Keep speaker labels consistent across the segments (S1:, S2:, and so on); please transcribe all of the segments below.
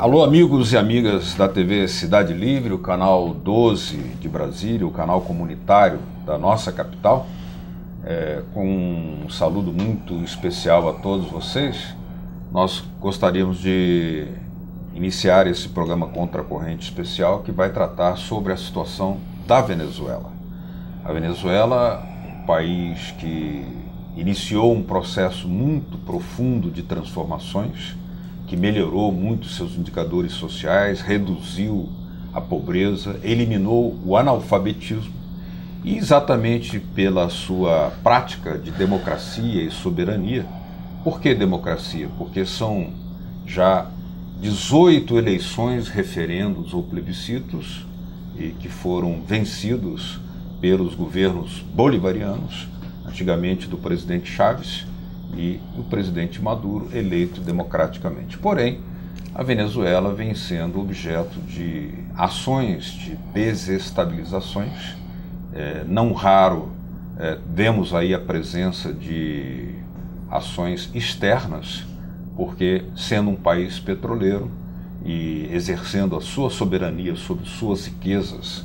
S1: Alô, amigos e amigas da TV Cidade Livre, o canal 12 de Brasília, o canal comunitário da nossa capital. Com um saludo muito especial a todos vocês, nós gostaríamos de iniciar esse programa Contra a Corrente especial que vai tratar sobre a situação da Venezuela. A Venezuela, um país que iniciou um processo muito profundo de transformações, que melhorou muito seus indicadores sociais, reduziu a pobreza, eliminou o analfabetismo e exatamente pela sua prática de democracia e soberania. Por que democracia? Porque são já 18 eleições, referendos ou plebiscitos e que foram vencidos pelos governos bolivarianos, antigamente do presidente Chávez, e o presidente Maduro, eleito democraticamente. Porém, a Venezuela vem sendo objeto de ações de desestabilizações. Não raro vemos aí a presença de ações externas, porque sendo um país petroleiro e exercendo a sua soberania sobre suas riquezas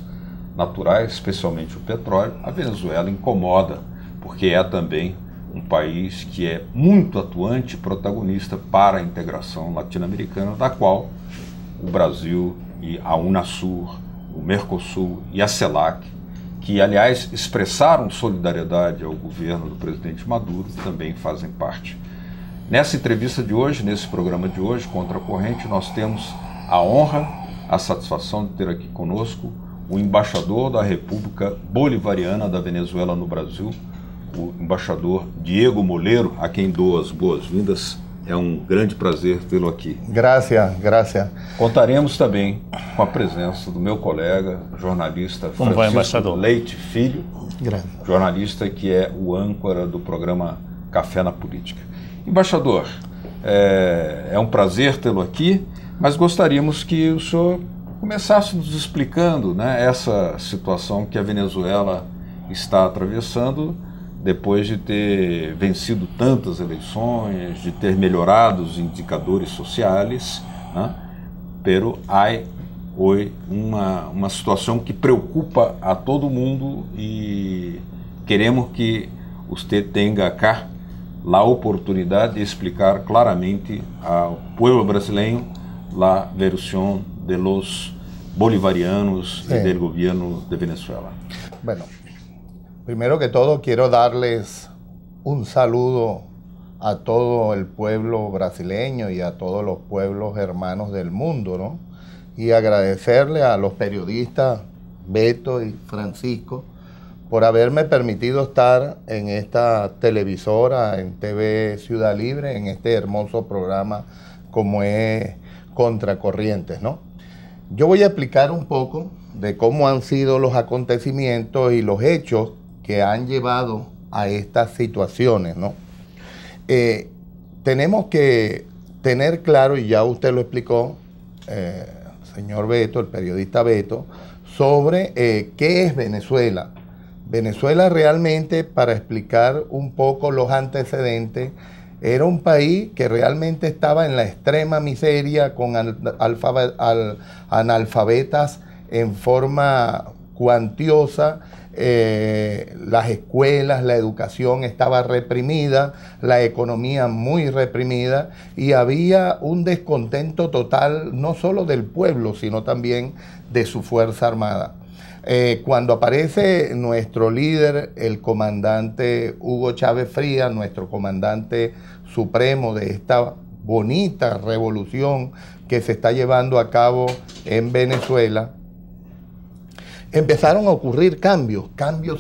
S1: naturais, especialmente o petróleo, a Venezuela incomoda, porque é também um país que é muito atuante e protagonista para a integração latino-americana, da qual o Brasil e a Unasur, o Mercosul e a CELAC, que aliás expressaram solidariedade ao governo do presidente Maduro, também fazem parte. Nessa entrevista de hoje, nesse programa de hoje, Contra a Corrente, nós temos a honra, a satisfação de ter aqui conosco o embaixador da República Bolivariana da Venezuela no Brasil, o embaixador Diego Molero, a quem dou as boas-vindas. É um grande prazer tê-lo aqui.
S2: Graças.
S1: Contaremos também com a presença do meu colega, jornalista Francisco Leite Filho, jornalista que é o âncora do programa Café na Política. Embaixador, é um prazer tê-lo aqui, mas gostaríamos que o senhor começasse nos explicando, né, essa situação que a Venezuela está atravessando, depois de ter vencido tantas eleições, de ter melhorado os indicadores sociais, né? Pero hay hoy uma situação que preocupa a todo mundo e queremos que você tenha acá a oportunidade de explicar claramente ao povo brasileiro a versão de los bolivarianos e do governo de Venezuela.
S2: Bueno. Primero que todo, quiero darles un saludo a todo el pueblo brasileño y a todos los pueblos hermanos del mundo, ¿no? Y agradecerle a los periodistas Beto y Francisco por haberme permitido estar en esta televisora, en TV Ciudad Libre, en este hermoso programa como es Contracorrientes, ¿no? Yo voy a explicar un poco de cómo han sido los acontecimientos y los hechos que han llevado a estas situaciones, ¿no? Tenemos que tener claro, y ya usted lo explicó, señor Beto, el periodista Beto, sobre qué es Venezuela. Venezuela realmente, para explicar un poco los antecedentes, era un país que realmente estaba en la extrema miseria, con analfabetas en forma cuantiosa. Las escuelas, la educación estaba reprimida, la economía muy reprimida y había un descontento total no solo del pueblo, sino también de su Fuerza Armada. Cuando aparece nuestro líder, el comandante Hugo Chávez Frías, nuestro comandante supremo de esta bonita revolución que se está llevando a cabo en Venezuela, empezaron a ocurrir cambios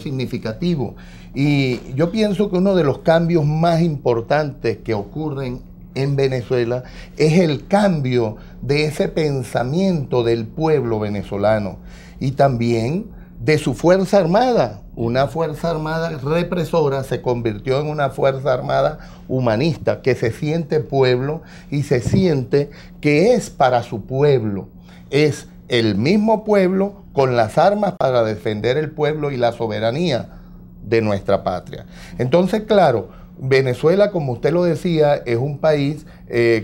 S2: significativos. Y yo pienso que uno de los cambios más importantes que ocurren en Venezuela es el cambio de ese pensamiento del pueblo venezolano y también de su Fuerza Armada. Una Fuerza Armada represora se convirtió en una Fuerza Armada humanista, que se siente pueblo y se siente que es para su pueblo. Es el mismo pueblo con las armas para defender el pueblo y la soberanía de nuestra patria. Entonces, claro, Venezuela, como usted lo decía, es un país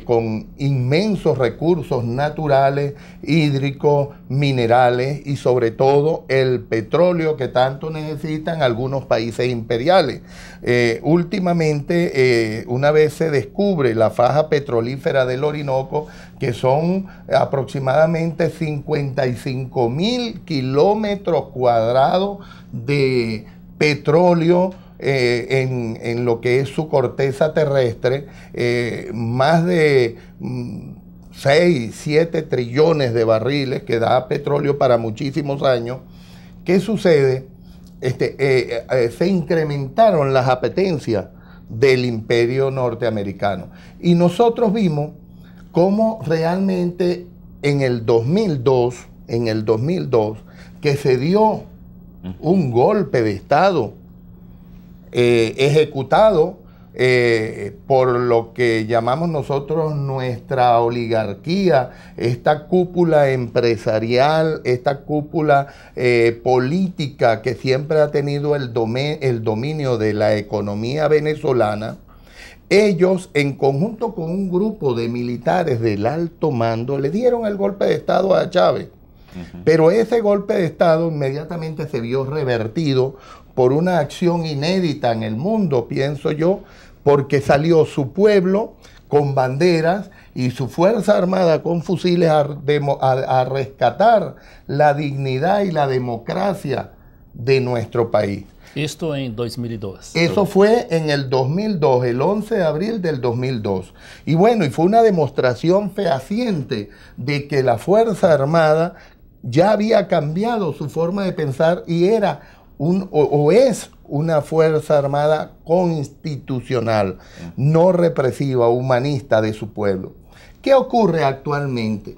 S2: con inmensos recursos naturales, hídricos, minerales y sobre todo el petróleo que tanto necesitan algunos países imperiales. Últimamente, una vez se descubre la faja petrolífera del Orinoco, que son aproximadamente 55.000 kilómetros cuadrados de petróleo, en lo que es su corteza terrestre, más de 6, 7 trillones de barriles que da petróleo para muchísimos años. ¿Qué sucede? Se incrementaron las apetencias del imperio norteamericano y nosotros vimos cómo realmente en el 2002 que se dio un golpe de Estado ejecutado por lo que llamamos nosotros nuestra oligarquía, esta cúpula empresarial, esta cúpula política que siempre ha tenido el dominio de la economía venezolana. Ellos, en conjunto con un grupo de militares del alto mando, le dieron el golpe de Estado a Chávez. Pero ese golpe de Estado inmediatamente se vio revertido por una acción inédita en el mundo, pienso yo, porque salió su pueblo con banderas y su fuerza armada con fusiles a rescatar la dignidad y la democracia de nuestro país.
S3: Esto en 2002.
S2: Eso fue en el 2002, el 11 de abril del 2002. Y bueno, y fue una demostración fehaciente de que la Fuerza Armada ya había cambiado su forma de pensar y era es una Fuerza Armada constitucional, no represiva, humanista de su pueblo. ¿Qué ocurre actualmente?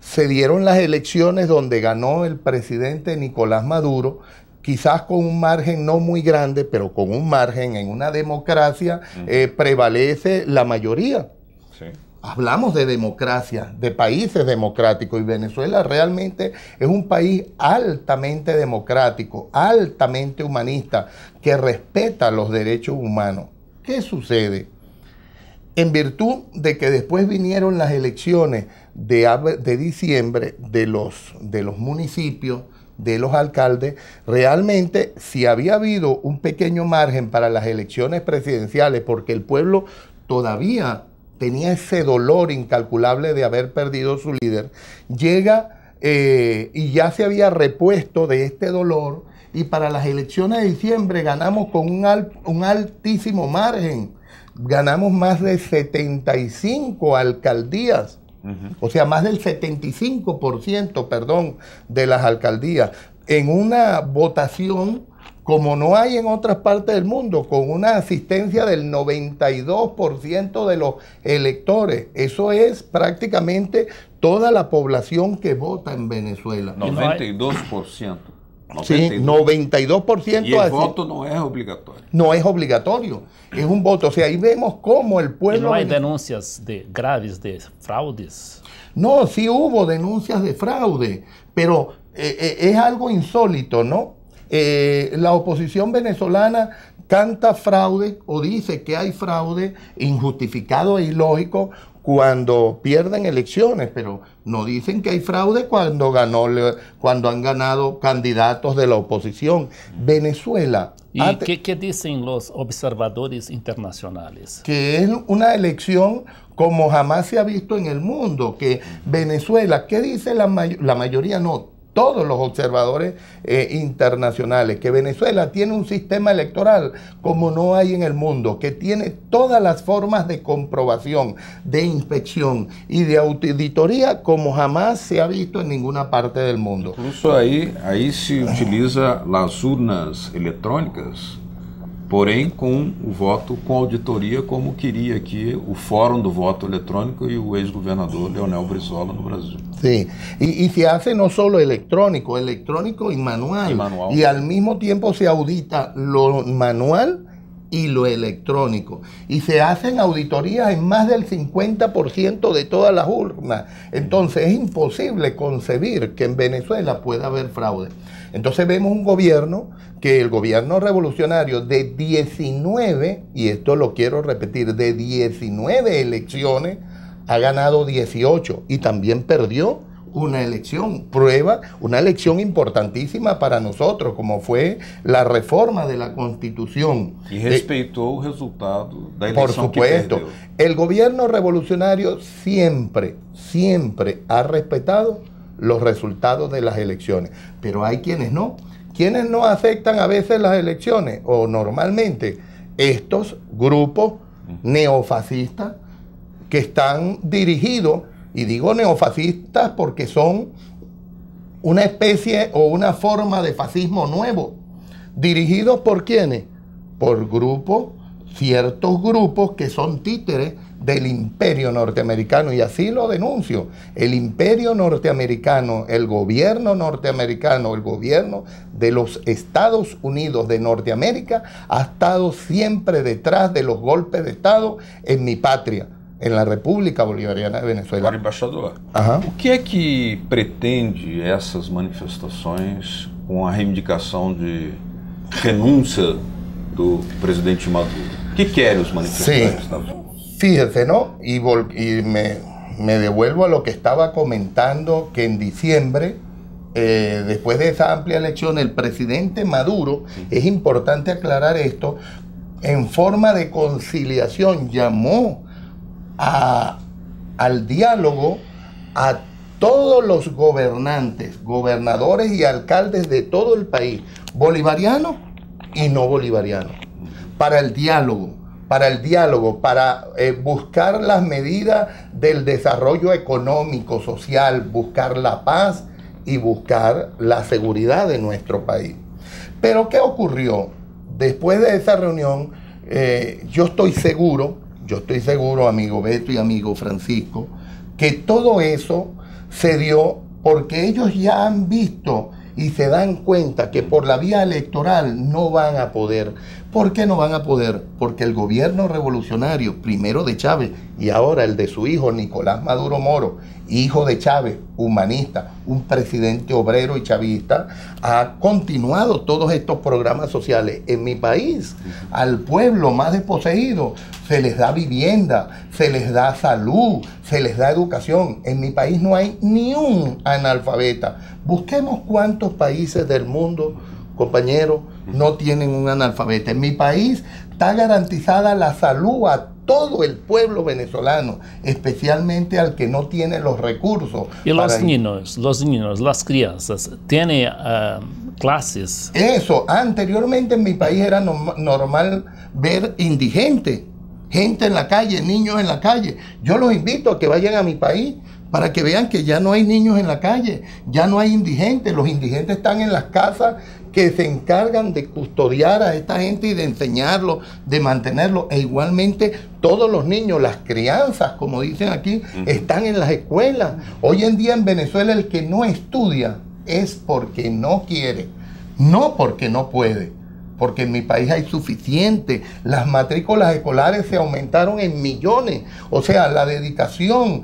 S2: Se dieron las elecciones donde ganó el presidente Nicolás Maduro, quizás con un margen no muy grande, pero con un margen. En una democracia prevalece la mayoría. Sí. Hablamos de democracia, de países democráticos, y Venezuela realmente es un país altamente democrático, altamente humanista, que respeta los derechos humanos. ¿Qué sucede? En virtud de que después vinieron las elecciones de diciembre de los municipios, de los alcaldes, realmente si había habido un pequeño margen para las elecciones presidenciales, porque el pueblo todavía tenía ese dolor incalculable de haber perdido su líder, llega y ya se había repuesto de este dolor, y para las elecciones de diciembre ganamos con un altísimo margen, ganamos más de 75 alcaldías. O sea, más del 75%, perdón, de las alcaldías, en una votación como no hay en otras partes del mundo, con una asistencia del 92% de los electores. Eso es prácticamente toda la población que vota en Venezuela.
S1: 92%.
S2: Sí, 92%.
S1: Y el voto no es obligatorio.
S2: No es obligatorio, es un voto. O sea, ahí vemos cómo el pueblo...
S3: ¿Y no hay denuncias graves de fraudes?
S2: No, sí hubo denuncias de fraude, pero es algo insólito, ¿no? La oposición venezolana canta fraude o dice que hay fraude injustificado e ilógico cuando pierden elecciones, pero no dicen que hay fraude cuando han ganado candidatos de la oposición. Venezuela...
S3: ¿Y qué dicen los observadores internacionales?
S2: Que es una elección como jamás se ha visto en el mundo, que Venezuela, ¿qué dice la mayoría? No, todos los observadores internacionales, que Venezuela tiene un sistema electoral como no hay en el mundo, que tiene todas las formas de comprobación, de inspección y de auditoría como jamás se ha visto en ninguna parte del mundo.
S1: Incluso ahí se utiliza las urnas electrónicas, porém com o voto com auditoria, como queria aqui o Fórum do Voto Eletrônico e o ex-governador Leonel Brizola no Brasil.
S2: Sí, y se hace no solo electrónico y manual. Y al mismo tiempo se audita lo manual y lo electrónico. Y se hacen auditorías en más del 50% de todas las urnas. Entonces es imposible concebir que en Venezuela pueda haber fraude. Entonces vemos un gobierno, que el gobierno revolucionario de 19, y esto lo quiero repetir, de 19 elecciones, ha ganado 18 y también perdió una elección, una elección importantísima para nosotros, como fue la reforma de la Constitución.
S1: Y respetó el resultado de la elección.
S2: Por supuesto, el gobierno revolucionario siempre ha respetado los resultados de las elecciones, pero hay quienes no. Quienes no aceptan a veces las elecciones, o normalmente estos grupos neofascistas que están dirigidos, y digo neofascistas porque son una especie o una forma de fascismo nuevo, dirigidos por ¿quiénes? Por grupos, ciertos grupos que son títeres del imperio norteamericano, y así lo denuncio. El imperio norteamericano, el gobierno norteamericano, el gobierno de los Estados Unidos de Norteamérica ha estado siempre detrás de los golpes de Estado en mi patria, en la República Bolivariana de Venezuela.
S1: Agora, embaixador, o que é que pretende essas manifestações com a reivindicação de renúncia do presidente Maduro? O que querem os manifestantes?
S2: Sí. Fíjese, ¿no? Y me devuelvo a lo que estaba comentando, que en diciembre, después de esa amplia elección, el presidente Maduro, es importante aclarar esto, en forma de conciliación llamó al diálogo a todos los gobernantes, gobernadores y alcaldes de todo el país, bolivarianos y no bolivarianos, para el diálogo, para buscar las medidas del desarrollo económico, social, buscar la paz y buscar la seguridad de nuestro país. Pero ¿qué ocurrió? Después de esa reunión, yo estoy seguro, amigo Beto y amigo Francisco, que todo eso se dio porque ellos ya han visto y se dan cuenta que por la vía electoral no van a poder. ¿Por qué no van a poder? Porque el gobierno revolucionario, primero de Chávez y ahora el de su hijo Nicolás Maduro Moro, hijo de Chávez, humanista, un presidente obrero y chavista, ha continuado todos estos programas sociales. En mi país, al pueblo más desposeído, se les da vivienda, se les da salud, se les da educación. En mi país no hay ni un analfabeta. Busquemos cuántos países del mundo, compañeros, no tienen un analfabeta. En mi país está garantizada la salud a todo el pueblo venezolano, especialmente al que no tiene los recursos.
S3: Y los niños, las crianzas, ¿tienen clases?
S2: Eso, anteriormente en mi país era normal ver indigentes, gente en la calle, niños en la calle. Yo los invito a que vayan a mi país para que vean que ya no hay niños en la calle, ya no hay indigentes. Los indigentes están en las casas que se encargan de custodiar a esta gente y de enseñarlos, de mantenerlos. E igualmente todos los niños, las crianzas, como dicen aquí, están en las escuelas. Hoy en día en Venezuela el que no estudia es porque no quiere, no porque no puede. Porque en mi país hay suficiente. Las matrículas escolares se aumentaron en millones. O sea, la dedicación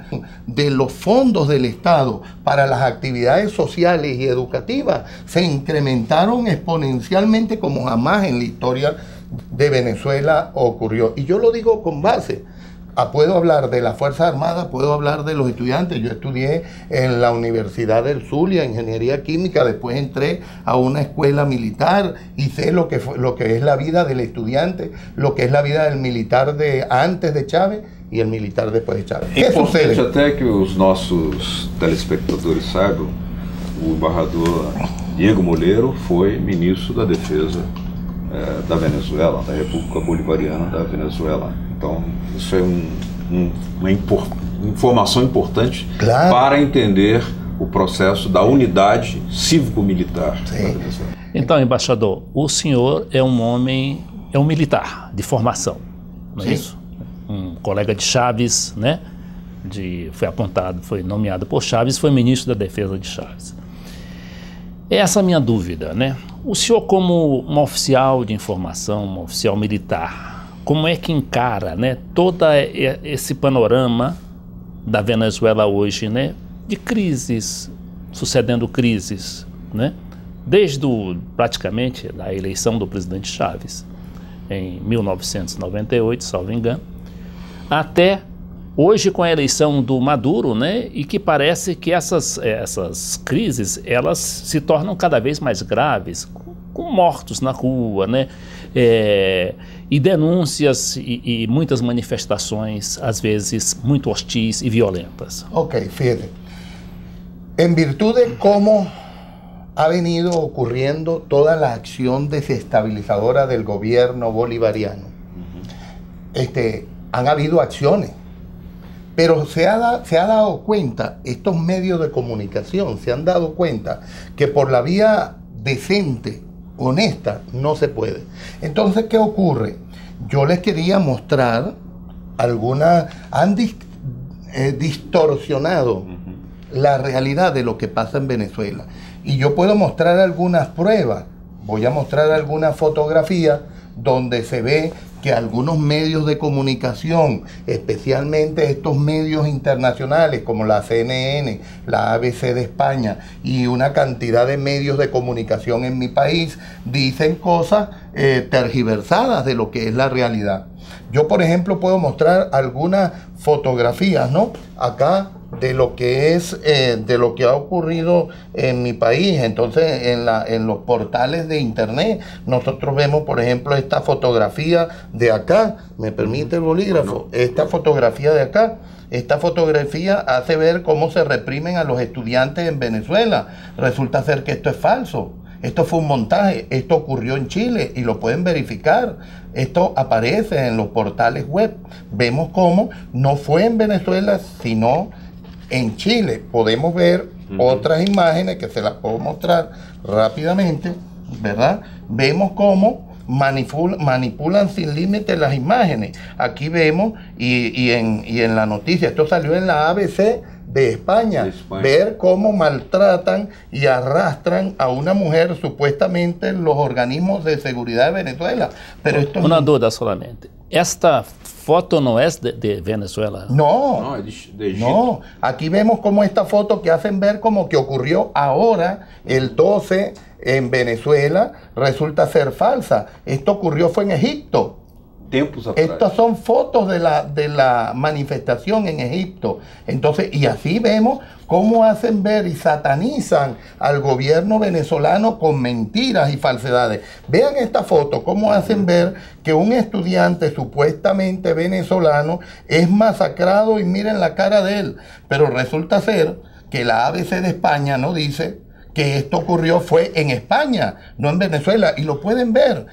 S2: de los fondos del Estado para las actividades sociales y educativas se incrementaron exponencialmente como jamás en la historia de Venezuela ocurrió. Y yo lo digo con base. Puedo hablar de las Fuerzas Armadas, puedo hablar de los estudiantes. Yo estudié en la Universidad del Zulia, Ingeniería Química, después entré a una escuela militar y sé lo que es la vida del estudiante, lo que es la vida del militar de antes de Chávez y el militar después de Chávez.
S1: É importante até que os nossos telespectadores saibam, o embaixador Diego Moleiro foi ministro da Defesa da Venezuela, da República Bolivariana da Venezuela. Então, isso é uma informação importante para entender o processo da unidade cívico-militar da Venezuela.
S3: Então, embaixador, o senhor é um homem, é um militar de formação, não é isso? Um colega de Chávez, né? Foi nomeado por Chávez, foi ministro da Defesa de Chávez. Essa é a minha dúvida, né? O senhor, como um oficial de informação, um oficial militar, como é que encara, né, todo esse panorama da Venezuela hoje, né, de crises, sucedendo crises, né, desde praticamente a eleição do presidente Chávez, em 1998, salvo engano, até hoje com a eleição do Maduro, né, e que parece que essas crises, elas se tornam cada vez mais graves, com mortos na rua, né, e denúncias e muitas manifestações, às vezes muito hostis e violentas.
S2: Ok, fíjate. En virtud de cómo ha venido ocurriendo toda la acción desestabilizadora del gobierno bolivariano, han habido acciones, pero se ha dado cuenta, estos medios de comunicación se han dado cuenta que por la vía decente, honesta, no se puede. Entonces, ¿qué ocurre? Yo les quería mostrar han distorsionado la realidad de lo que pasa en Venezuela. Y yo puedo mostrar algunas pruebas. Voy a mostrar algunas fotografías donde se ve que algunos medios de comunicación, especialmente estos medios internacionales como la CNN, la ABC de España y una cantidad de medios de comunicación en mi país, dicen cosas tergiversadas de lo que es la realidad. Yo, por ejemplo, puedo mostrar algunas fotografías, ¿no? Acá de lo que ha ocurrido en mi país. Entonces, en los portales de internet, nosotros vemos, por ejemplo, esta fotografía de acá. ¿Me permite el bolígrafo? Esta fotografía de acá. Esta fotografía hace ver cómo se reprimen a los estudiantes en Venezuela. Resulta ser que esto es falso. Esto fue un montaje, esto ocurrió en Chile y lo pueden verificar. Esto aparece en los portales web. Vemos cómo no fue en Venezuela, sino en Chile. Podemos ver otras imágenes que se las puedo mostrar rápidamente, ¿verdad? Vemos cómo manipulan sin límite las imágenes. Aquí vemos, y en la noticia, esto salió en la ABC de España, ver cómo maltratan y arrastran a una mujer supuestamente los organismos de seguridad de Venezuela. Pero esto
S3: una duda solamente. Esta foto no es de Venezuela.
S2: No,
S1: de Egipto.
S2: No, aquí vemos como esta foto que hacen ver como que ocurrió ahora, el 12 en Venezuela, resulta ser falsa. Esto fue en Egipto.
S1: Tempos atrás.
S2: Estas son fotos de la manifestación en Egipto. Entonces, y así vemos cómo hacen ver y satanizan al gobierno venezolano con mentiras y falsedades. Vean esta foto, cómo hacen ver que un estudiante supuestamente venezolano es masacrado y miren la cara de él. Pero resulta ser que la ABC de España no dice que esto fue en España, no en Venezuela. Y lo pueden ver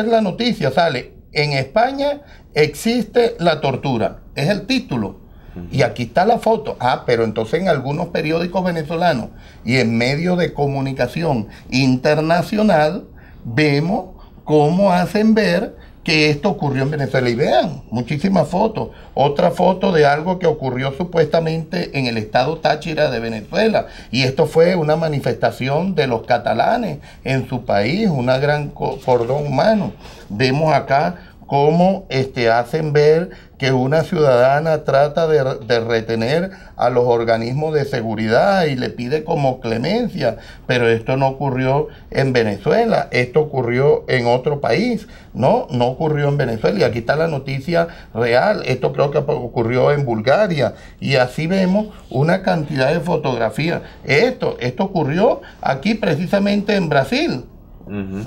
S2: la noticia, sale: en España existe la tortura. Es el título. Y aquí está la foto. Pero entonces en algunos periódicos venezolanos y en medios de comunicación internacional vemos cómo hacen ver que esto ocurrió en Venezuela. Y vean, muchísimas fotos. Otra foto de algo que ocurrió supuestamente en el estado Táchira de Venezuela. Y esto fue una manifestación de los catalanes en su país, una gran cordón humano. Vemos acá cómo hacen ver que una ciudadana trata de retener a los organismos de seguridad y le pide como clemencia, pero esto no ocurrió en Venezuela, esto ocurrió en otro país, no ocurrió en Venezuela. Y aquí está la noticia real, esto creo que ocurrió en Bulgaria, y así vemos una cantidad de fotografías. Esto ocurrió aquí precisamente en Brasil.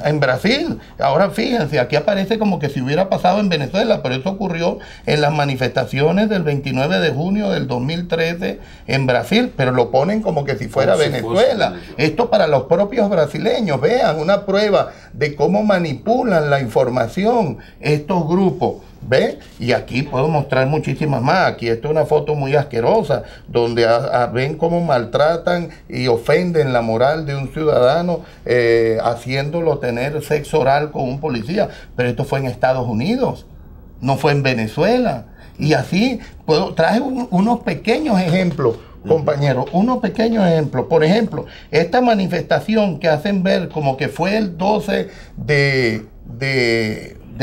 S2: En Brasil. Ahora fíjense, aquí aparece como que si hubiera pasado en Venezuela, pero eso ocurrió en las manifestaciones del 29 de junio del 2013 en Brasil, pero lo ponen como que si fuera Venezuela. Esto para los propios brasileños. Vean, una prueba de cómo manipulan la información estos grupos. ¿Ve? Y aquí puedo mostrar muchísimas más. Aquí esta es una foto muy asquerosa donde ven cómo maltratan y ofenden la moral de un ciudadano haciéndolo tener sexo oral con un policía. Pero esto fue en Estados Unidos, no fue en Venezuela. Y así traje unos pequeños ejemplos compañero, unos pequeños ejemplos. Por ejemplo, esta manifestación que hacen ver como que fue el 12 de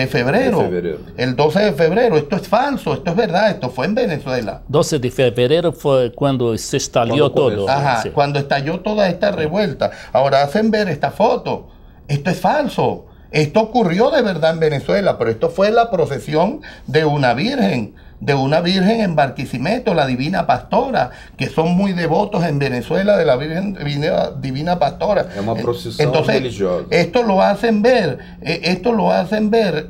S2: febrero. El 12 de febrero. Esto es falso, esto es verdad, esto fue en Venezuela.
S3: 12 de febrero fue cuando se estalló todo.
S2: Ajá,
S3: Sí.
S2: cuando estalló toda esta revuelta. Ahora hacen ver esta foto. Esto es falso. Esto ocurrió de verdad en Venezuela, pero esto fue la procesión de una virgen en Barquisimeto, la Divina Pastora, que son muy devotos en Venezuela de la Virgen Divina Pastora.
S1: Es una procesión religiosa.
S2: Esto lo hacen ver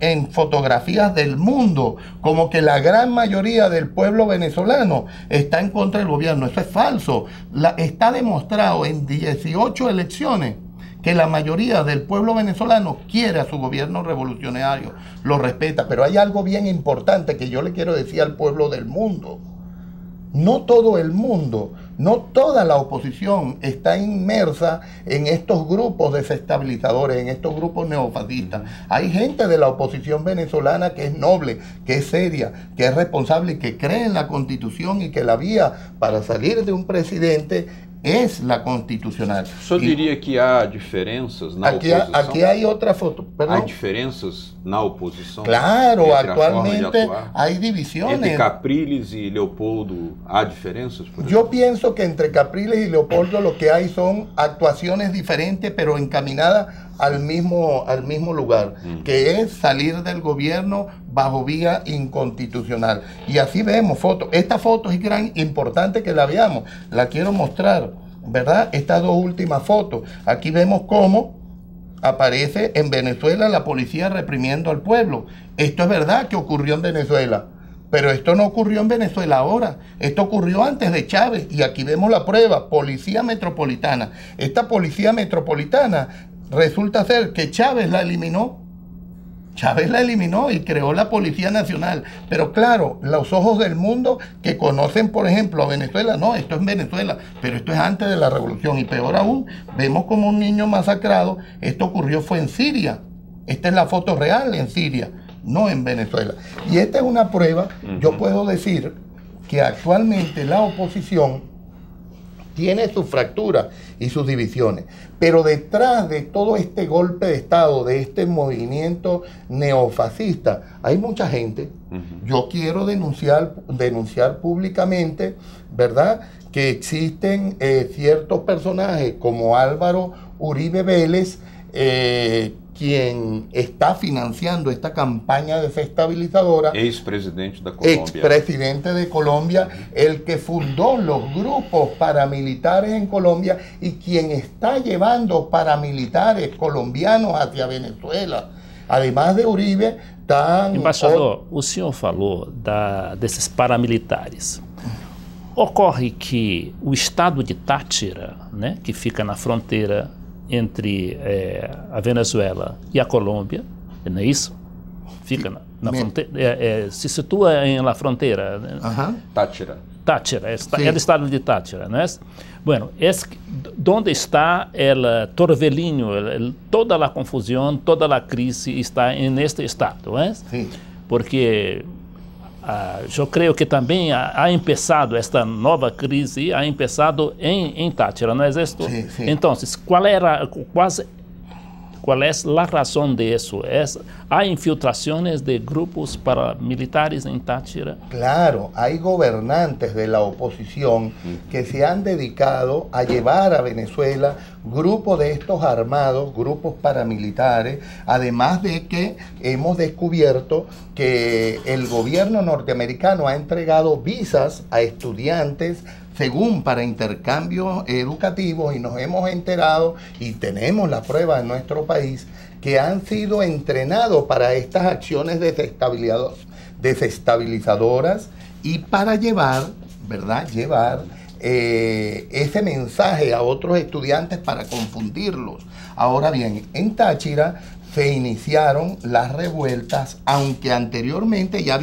S2: en fotografías del mundo, como que la gran mayoría del pueblo venezolano está en contra del gobierno. Eso es falso. Está demostrado en 18 elecciones que la mayoría del pueblo venezolano quiere a su gobierno revolucionario, lo respeta. Pero hay algo bien importante que yo le quiero decir al pueblo del mundo. No todo el mundo, no toda la oposición está inmersa en estos grupos desestabilizadores, en estos grupos neofascistas. Hay gente de la oposición venezolana que es noble, que es seria, que es responsable y que cree en la Constitución y que la vía para salir de un presidente es la constitucional.
S1: Só diria que há diferenças na oposição?
S2: Aqui hay otra foto. Perdón.
S1: Há diferenças na oposição?
S2: Claro, actualmente hay divisiones.
S1: Entre Capriles y Leopoldo, ¿há diferencias?
S2: Yo pienso que entre Capriles y Leopoldo lo que hay son actuaciones diferentes, pero encaminadas al mismo lugar, que es salir del gobierno bajo vía inconstitucional. Y así vemos fotos. Esta foto es importante que la veamos. La quiero mostrar, ¿verdad? Estas dos últimas fotos. Aquí vemos cómo aparece en Venezuela la policía reprimiendo al pueblo. Esto es verdad que ocurrió en Venezuela, pero esto no ocurrió en Venezuela ahora. Esto ocurrió antes de Chávez. Y aquí vemos la prueba. Policía Metropolitana. Esta policía metropolitana resulta ser que Chávez la eliminó. Chávez la eliminó y creó la Policía Nacional. Pero claro, los ojos del mundo que conocen, por ejemplo, a Venezuela, no, esto es Venezuela, pero esto es antes de la revolución. Y peor aún, vemos como un niño masacrado. Esto ocurrió fue en Siria. Esta es la foto real en Siria, no en Venezuela. Y esta es una prueba. Yo puedo decir que actualmente la oposición tiene sus fracturas y sus divisiones, pero detrás de todo este golpe de Estado, de este movimiento neofascista, hay mucha gente. Yo quiero denunciar públicamente, ¿verdad?, que existen ciertos personajes como Álvaro Uribe Vélez, quien está financiando esta campaña desestabilizadora.
S1: Ex-presidente de Colombia.
S2: Ex-presidente de Colombia, el que fundó los grupos paramilitares en Colombia y quien está llevando paramilitares colombianos hacia Venezuela. Además de Uribe, están...
S3: Embaixador, o senhor falou desses paramilitares. Ocorre que o estado de Táchira, né, que fica na fronteira entre a Venezuela e a Colômbia, não é isso? Fica na fronteira, se situa na fronteira.
S1: Táchira.
S3: Táchira, é o estado de Táchira, não é? Bueno, onde está o Torvelinho, toda a confusão, toda a crise está neste estado, não é?
S2: Sim.
S3: Porque eu creio que também ha começado esta nova crise, ha começado em Táchira, não é isso?
S2: Sim, sim.
S3: Então, qual é a razão disso? Há infiltrações de grupos paramilitares em Táchira?
S2: Claro, hay gobernantes de la oposición que se han dedicado a llevar a Venezuela grupos de estos armados, grupos paramilitares, además de que hemos descubierto que el gobierno norteamericano ha entregado visas a estudiantes según para intercambios educativos, y nos hemos enterado y tenemos la prueba en nuestro país que han sido entrenados para estas acciones desestabilizadoras y para llevar, ¿verdad?, ese mensaje a otros estudiantes para confundirlos. Ahora bien, en Táchira se iniciaron las revueltas, aunque anteriormente ya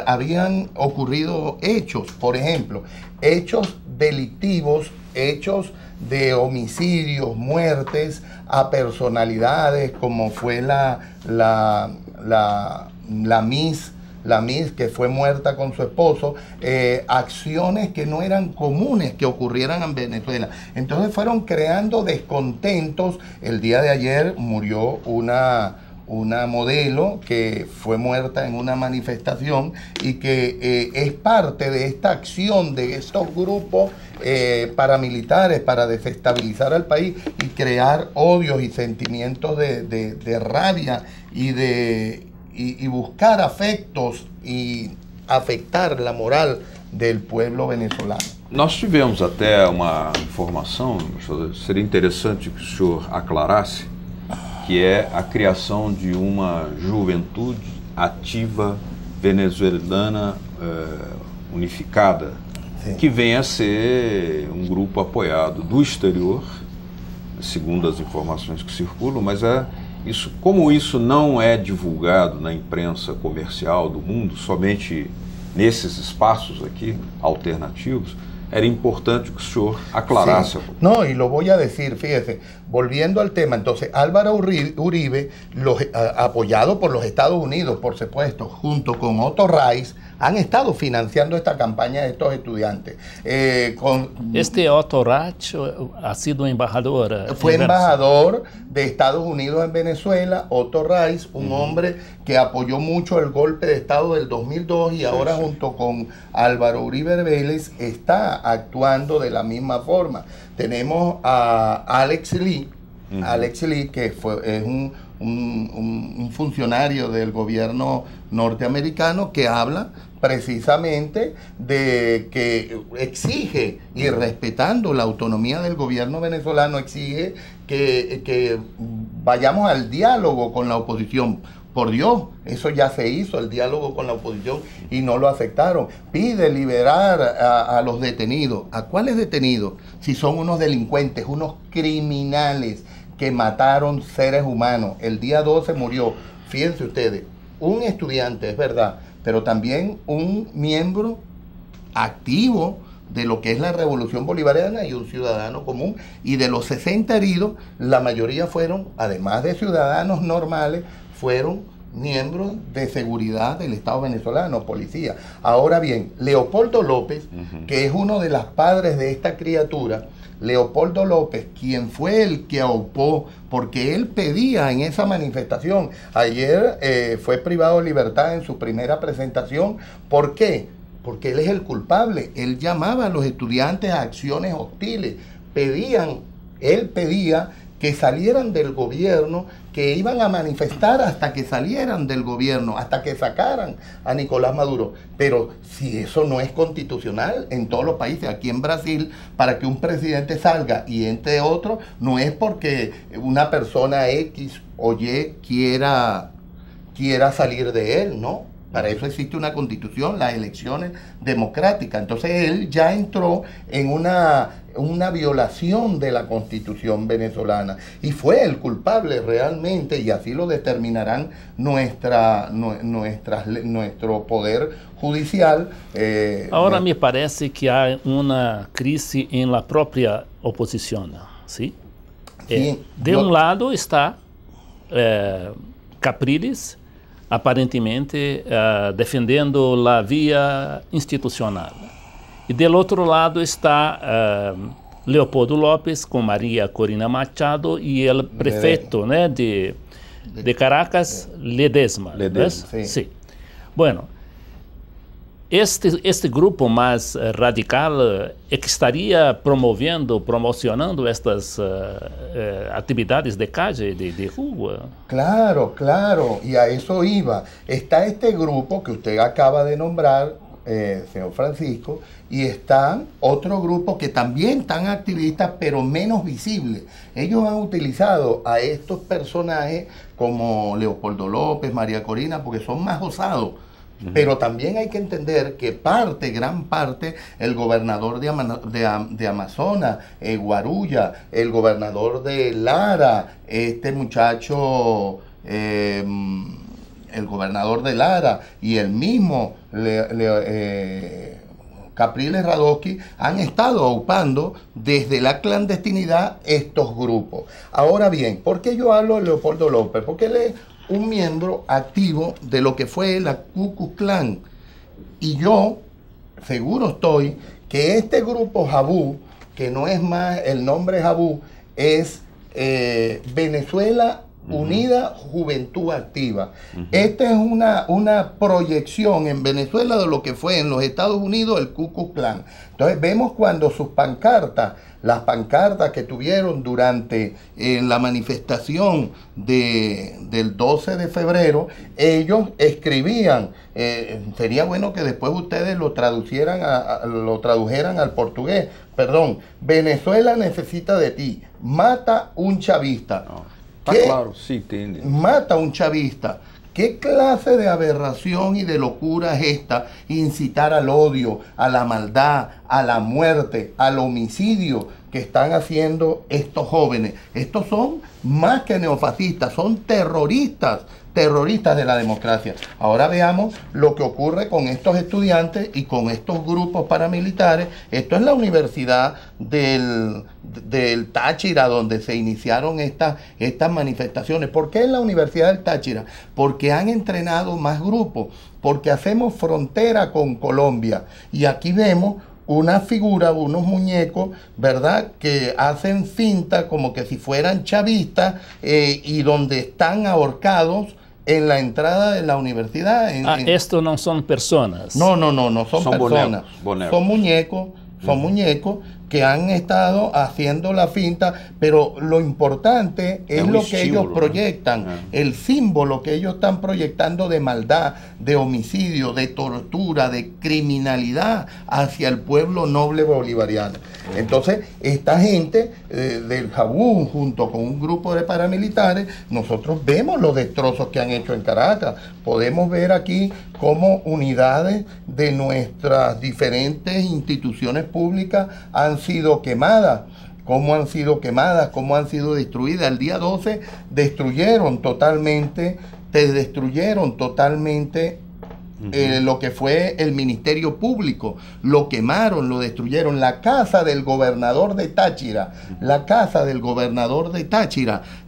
S2: habían ocurrido hechos, por ejemplo, hechos delictivos, hechos de homicidios, muertes a personalidades como fue la Miss la Miss que fue muerta con su esposo, acciones que no eran comunes que ocurrieran en Venezuela. Entonces fueron creando descontentos. El día de ayer murió una modelo que fue muerta en una manifestación y que es parte de esta acción de estos grupos paramilitares para desestabilizar al país y crear odios y sentimientos de rabia y buscar afectos y afectar la moral del pueblo venezolano.
S1: Nós tivemos até uma informação, seria interessante que o senhor aclarasse, que é a criação de uma juventude ativa venezuelana unificada, sim, que venha a ser um grupo apoiado do exterior, segundo as informações que circulam, mas isso, como isso não é divulgado na imprensa comercial do mundo, somente nesses espaços aqui alternativos, era importante que el señor aclarase.
S2: Sí. No, y lo voy a decir, fíjese, volviendo al tema, entonces Álvaro Uribe, apoyado por los Estados Unidos, por supuesto, junto con Otto Reis, han estado financiando esta campaña de estos estudiantes.
S3: Otto Reich ha sido embajador.
S2: Fue embajador de Estados Unidos en Venezuela. Otto Reich, un hombre que apoyó mucho el golpe de Estado del 2002 y ahora junto con Álvaro Uribe Vélez está actuando de la misma forma. Tenemos a Alex Lee, que es un funcionario del gobierno norteamericano que habla precisamente de que exige, y respetando la autonomía del gobierno venezolano, exige que vayamos al diálogo con la oposición. Por Dios, eso ya se hizo, el diálogo con la oposición, y no lo aceptaron. Pide liberar a los detenidos. ¿A cuáles detenidos? Si son unos delincuentes, unos criminales que mataron seres humanos. El día 12 murió, fíjense ustedes, un estudiante, es verdad, pero también un miembro activo de lo que es la revolución bolivariana y un ciudadano común. Y de los 60 heridos, la mayoría fueron, además de ciudadanos normales, fueron miembros de seguridad del Estado venezolano, policía. Ahora bien, Leopoldo López, que es uno de los padres de esta criatura, Leopoldo López, quien fue el que aupó, porque él pedía en esa manifestación, ayer fue privado de libertad en su primera presentación. ¿Por qué? Porque él es el culpable. Él llamaba a los estudiantes a acciones hostiles. Él pedía que salieran del gobierno, que iban a manifestar hasta que salieran del gobierno, hasta que sacaran a Nicolás Maduro. Pero si eso no es constitucional en todos los países, aquí en Brasil, para que un presidente salga y entre otros, no es porque una persona X o Y quiera salir de él, ¿no? Para eso existe una constitución, las elecciones democráticas. Entonces él ya entró en una violación de la constitución venezolana y fue el culpable realmente, y así lo determinarán nuestro poder judicial.
S3: Ahora me parece que hay una crisis en la propia oposición, ¿sí?
S2: Sí,
S3: de un lado está Capriles, aparentemente defendendo a via institucional. E do outro lado está Leopoldo López com Maria Corina Machado e o prefeito, né, de Caracas, Ledesma.
S2: Sí.
S3: Sí. Bueno, este grupo mais radical é que estaria promocionando estas atividades de calle, de rua.
S2: Claro, claro, y a eso iba. Está este grupo que usted acaba de nombrar, señor Francisco, y está otro grupo que también están activistas, pero menos visibles. Ellos han utilizado a estos personajes como Leopoldo López, María Corina, porque son más osados. Pero también hay que entender que gran parte, el gobernador de Amazonas, Guarulla, el gobernador de Lara, este muchacho, el gobernador de Lara y el mismo Capriles Radosky han estado aupando desde la clandestinidad estos grupos. Ahora bien, ¿por qué yo hablo de Leopoldo López? Porque él es un miembro activo de lo que fue la Ku Klux Klan. Y yo seguro estoy que este grupo Jabú, que no es más el nombre Jabú, es Venezuela Unida Juventud Activa. Esta es una proyección en Venezuela de lo que fue en los Estados Unidos el Ku Klux Klan. Entonces vemos cuando sus pancartas, las pancartas que tuvieron durante la manifestación del 12 de febrero, ellos escribían, sería bueno que después ustedes lo tradujeran al portugués, perdón, Venezuela necesita de ti, mata un chavista.
S1: Claro, sí, entiende.
S2: Mata un chavista. ¿Qué clase de aberración y de locura es esta? Incitar al odio, a la maldad, a la muerte, al homicidio que están haciendo estos jóvenes. Estos son más que neofascistas, son terroristas de la democracia. Ahora veamos lo que ocurre con estos estudiantes y con estos grupos paramilitares. Esto es la Universidad del Táchira, donde se iniciaron estas manifestaciones. ¿Por qué en la Universidad del Táchira? Porque han entrenado más grupos, porque hacemos frontera con Colombia. Y aquí vemos una figura, unos muñecos, ¿verdad?, que hacen finta como que si fueran chavistas y donde están ahorcados en la entrada de la universidad.
S3: Esto no son personas.
S2: No son personas. Son muñecos que han estado haciendo la finta, pero lo importante es lo que ellos proyectan, el símbolo que ellos están proyectando de maldad, de homicidio, de tortura, de criminalidad hacia el pueblo noble bolivariano. Entonces, esta gente del Jabú, junto con un grupo de paramilitares, nosotros vemos los destrozos que han hecho en Caracas. Podemos ver aquí cómo unidades de nuestras diferentes instituciones públicas han sido quemadas, cómo han sido destruidas. El día 12 destruyeron totalmente lo que fue el Ministerio Público, lo quemaron, lo destruyeron. La casa del gobernador de Táchira,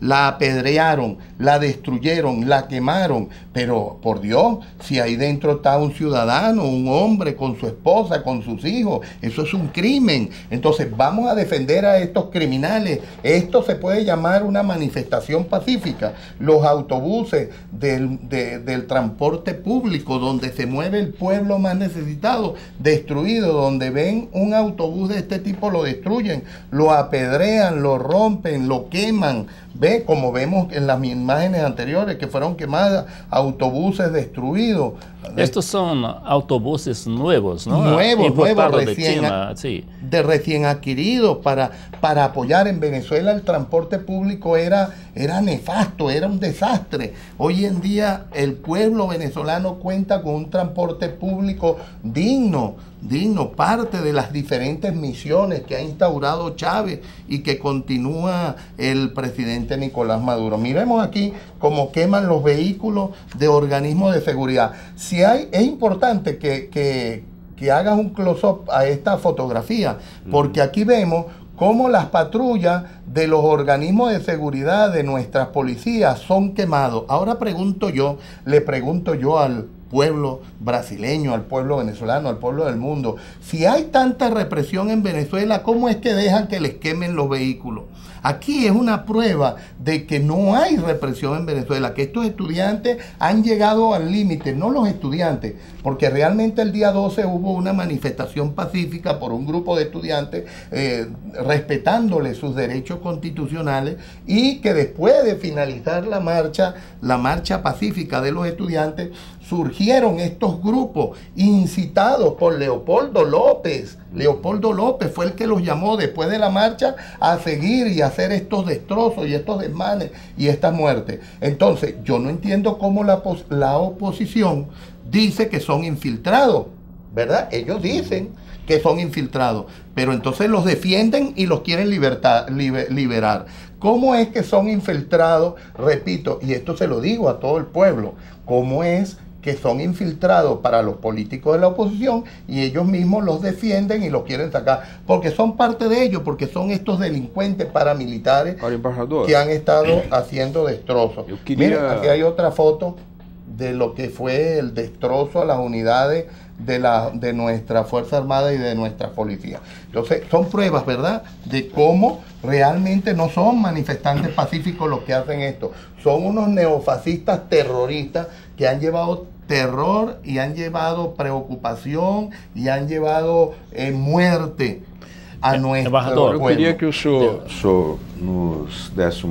S2: la apedrearon, la destruyeron, la quemaron. Pero por Dios, si ahí dentro está un ciudadano, un hombre con su esposa, con sus hijos, eso es un crimen. Entonces vamos a defender a estos criminales. Esto se puede llamar una manifestación pacífica. Los autobuses del transporte público, donde se mueve el pueblo más necesitado, destruido, donde ven un autobús de este tipo, lo destruyen, lo apedrean, lo rompen, lo queman. Ve, como vemos en las imágenes anteriores que fueron quemadas, autobuses destruidos.
S3: Estos son autobuses nuevos, ¿no?
S2: Nuevos,
S3: sí,
S2: recién adquiridos para apoyar. En Venezuela el transporte público era nefasto, era un desastre. Hoy en día el pueblo venezolano cuenta con un transporte público digno, parte de las diferentes misiones que ha instaurado Chávez y que continúa el presidente Nicolás Maduro. Miremos aquí cómo queman los vehículos de organismos de seguridad. Es importante que hagas un close-up a esta fotografía, porque aquí vemos cómo las patrullas de los organismos de seguridad de nuestras policías son quemados. Ahora le pregunto yo al pueblo brasileño, al pueblo venezolano, al pueblo del mundo, si hay tanta represión en Venezuela, ¿cómo es que dejan que les quemen los vehículos? Aquí es una prueba de que no hay represión en Venezuela, que estos estudiantes han llegado al límite, no los estudiantes, porque realmente el día 12 hubo una manifestación pacífica por un grupo de estudiantes respetándole sus derechos constitucionales, y que después de finalizar la marcha pacífica de los estudiantes, surgieron estos grupos incitados por Leopoldo López. Leopoldo López fue el que los llamó después de la marcha a seguir y hacer estos destrozos y estos desmanes y estas muertes. Entonces, yo no entiendo cómo la oposición dice que son infiltrados, ¿verdad? Ellos dicen que son infiltrados, pero entonces los defienden y los quieren liberar. ¿Cómo es que son infiltrados? Repito, y esto se lo digo a todo el pueblo, ¿cómo es que son infiltrados para los políticos de la oposición y ellos mismos los defienden y los quieren sacar, porque son parte de ellos, porque son estos delincuentes paramilitares que han estado haciendo destrozos. Miren, aquí hay otra foto de lo que fue el destrozo a las unidades de nuestra Fuerza Armada y de nuestra policía. Entonces, son pruebas, ¿verdad?, de cómo realmente no son manifestantes pacíficos los que hacen esto. Son unos neofascistas terroristas que han llevado terror y han llevado preocupación y han llevado muerte a nuestro pueblo.
S1: Eu queria que o senhor nos desse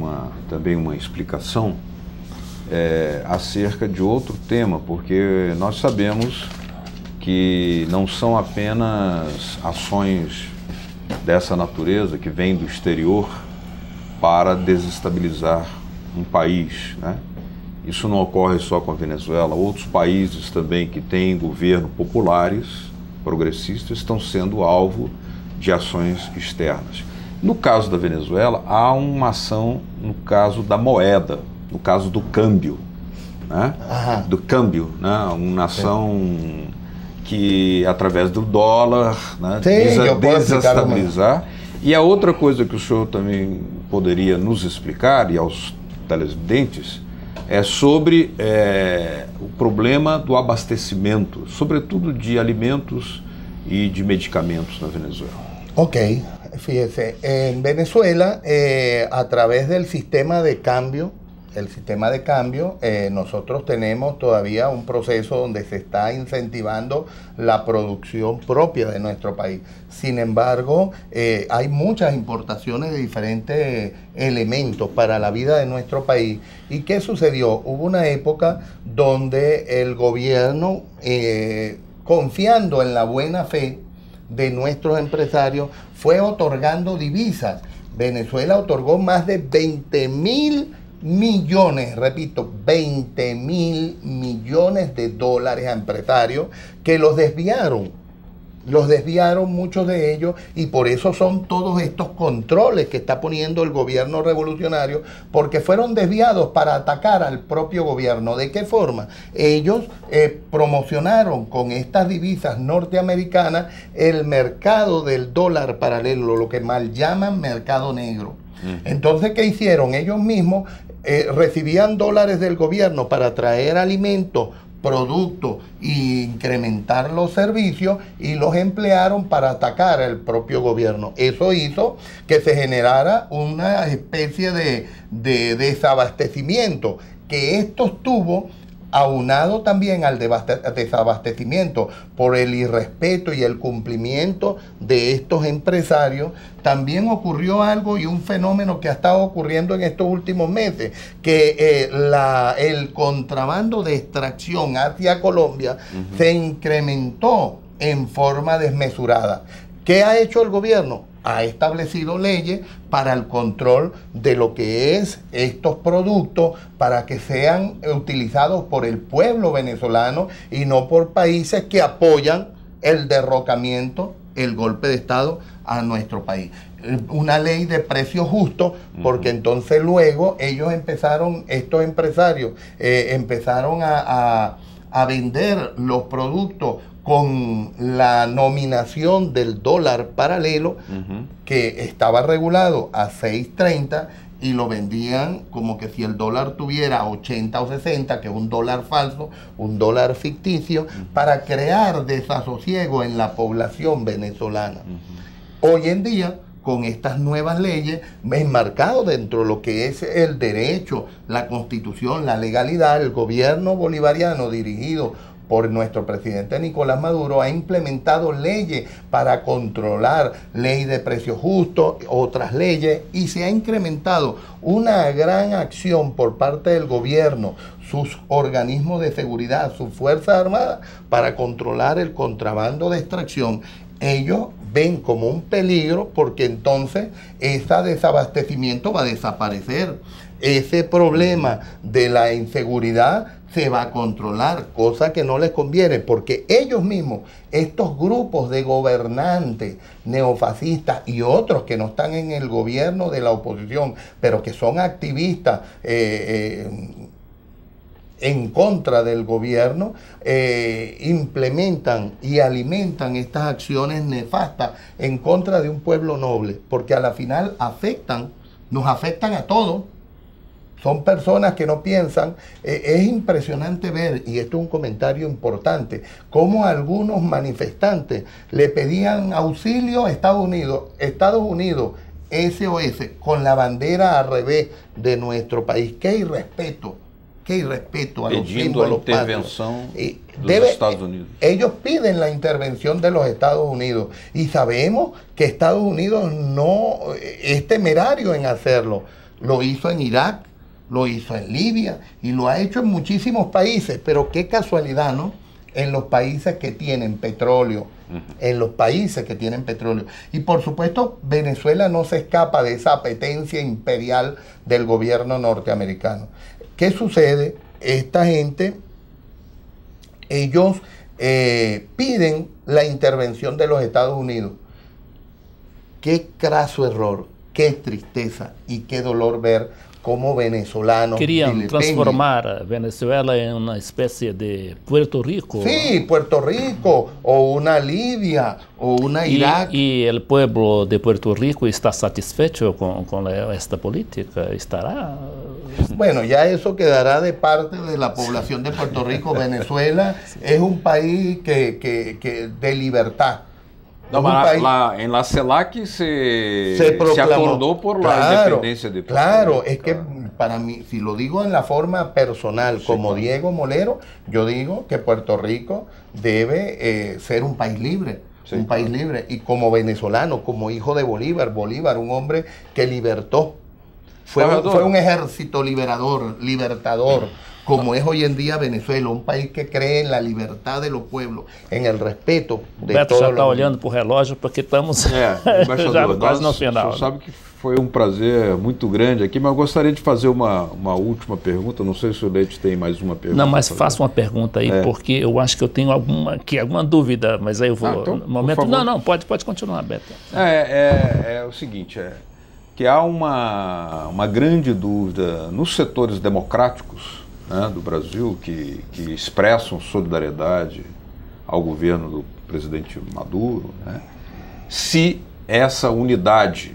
S1: também uma explicação acerca de outro tema, porque nós sabemos que não são apenas ações dessa natureza que vêm do exterior para desestabilizar um país, né? Isso não ocorre só com a Venezuela, outros países também que têm governos populares, progressistas, estão sendo alvo de ações externas. No caso da Venezuela, há uma ação no caso da moeda, no caso do câmbio, né? Do câmbio, né? Uma ação que, através do dólar, né, visa desestabilizar. E a outra coisa que o senhor também poderia nos explicar, e aos televidentes, é sobre o problema do abastecimento, sobretudo de alimentos y de medicamentos en Venezuela.
S2: Ok, fíjese, en Venezuela, a través del sistema de cambio, nosotros tenemos todavía un proceso donde se está incentivando la producción propia de nuestro país. Sin embargo, hay muchas importaciones de diferentes elementos para la vida de nuestro país. ¿Y qué sucedió? Hubo una época donde el gobierno, confiando en la buena fe de nuestros empresarios, fue otorgando divisas. Venezuela otorgó más de 20.000 millones, repito, 20.000 millones de dólares a empresarios que los desviaron muchos de ellos, y por eso son todos estos controles que está poniendo el gobierno revolucionario, porque fueron desviados para atacar al propio gobierno. ¿De qué forma? Ellos promocionaron con estas divisas norteamericanas el mercado del dólar paralelo, lo que mal llaman mercado negro. Entonces, ¿qué hicieron? Ellos mismos recibían dólares del gobierno para traer alimentos, productos e incrementar los servicios, y los emplearon para atacar al propio gobierno. Eso hizo que se generara una especie de desabastecimiento, que esto estuvo aunado también al desabastecimiento por el irrespeto y el cumplimiento de estos empresarios. También ocurrió algo, y un fenómeno que ha estado ocurriendo en estos últimos meses, que el contrabando de extracción hacia Colombia se incrementó en forma desmesurada. ¿Qué ha hecho el gobierno? Ha establecido leyes para el control de lo que es estos productos, para que sean utilizados por el pueblo venezolano y no por países que apoyan el derrocamiento, el golpe de Estado a nuestro país. Una ley de precios justos, porque entonces luego ellos empezaron, estos empresarios empezaron a vender los productos con la nominación del dólar paralelo, que estaba regulado a 6.30, y lo vendían como que si el dólar tuviera 80 o 60, que es un dólar falso, un dólar ficticio, para crear desasosiego en la población venezolana. Hoy en día, con estas nuevas leyes, enmarcado dentro de lo que es el derecho, la constitución, la legalidad, el gobierno bolivariano dirigido por nuestro presidente Nicolás Maduro ha implementado leyes para controlar, ley de precios justos, otras leyes, y se ha incrementado una gran acción por parte del gobierno, sus organismos de seguridad, sus fuerzas armadas, para controlar el contrabando de extracción. Ellos ven como un peligro, porque entonces ese desabastecimiento va a desaparecer. Ese problema de la inseguridad se va a controlar, cosa que no les conviene, porque ellos mismos, estos grupos de gobernantes neofascistas y otros que no están en el gobierno de la oposición, pero que son activistas en contra del gobierno, implementan y alimentan estas acciones nefastas en contra de un pueblo noble, porque a la final nos afectan a todos. Son personas que no piensan. Es impresionante ver, y esto es un comentario importante, cómo algunos manifestantes le pedían auxilio a Estados Unidos, SOS, con la bandera al revés de nuestro país. Qué irrespeto a los símbolos patrios.
S1: Estados Unidos.
S2: Ellos piden la intervención de los Estados Unidos y sabemos que Estados Unidos no es temerario en hacerlo. Lo hizo en Irak, lo hizo en Libia y lo ha hecho en muchísimos países, pero qué casualidad, ¿no? En los países que tienen petróleo, Y por supuesto, Venezuela no se escapa de esa apetencia imperial del gobierno norteamericano. ¿Qué sucede? Esta gente, ellos piden la intervención de los Estados Unidos. Qué craso error, qué tristeza y qué dolor ver cómo venezolanos
S3: querían transformar Venezuela en una especie de Puerto Rico.
S2: Sí, Puerto Rico, o una Libia, o una Irak.
S3: ¿Y el pueblo de Puerto Rico está satisfecho con esta política? ¿Estará?
S2: Bueno, ya eso quedará de parte de la población de Puerto Rico. Venezuela es un país que de libertad.
S1: No, en la CELAC se acordó por la independencia de Puerto Rico.
S2: Claro, es que para mí, si lo digo en la forma personal, como Diego Molero, yo digo que Puerto Rico debe ser un país libre. Un país libre. Y como venezolano, como hijo de Bolívar, un hombre que libertó. Fue un ejército libertador, como es hoy en día Venezuela, un país que cree en la libertad de los pueblos, en el respeto de
S3: Beto
S2: todos
S3: já
S2: los...
S3: está olhando para o relógio porque estamos
S1: embaixador,
S3: já quase no final.
S1: Você sabe que foi um prazer muito grande aqui, mas eu gostaria de fazer uma última pergunta. Não sei se o Leite tem mais uma pergunta.
S3: Não, mas faça uma pergunta aí, porque eu acho que eu tenho alguma dúvida, mas aí eu vou...
S1: então,
S3: no momento, não, pode continuar, Beto.
S1: É o seguinte, que há uma grande dúvida nos setores democráticos, né, do Brasil, que expressam solidariedade ao governo do presidente Maduro, né, se essa unidade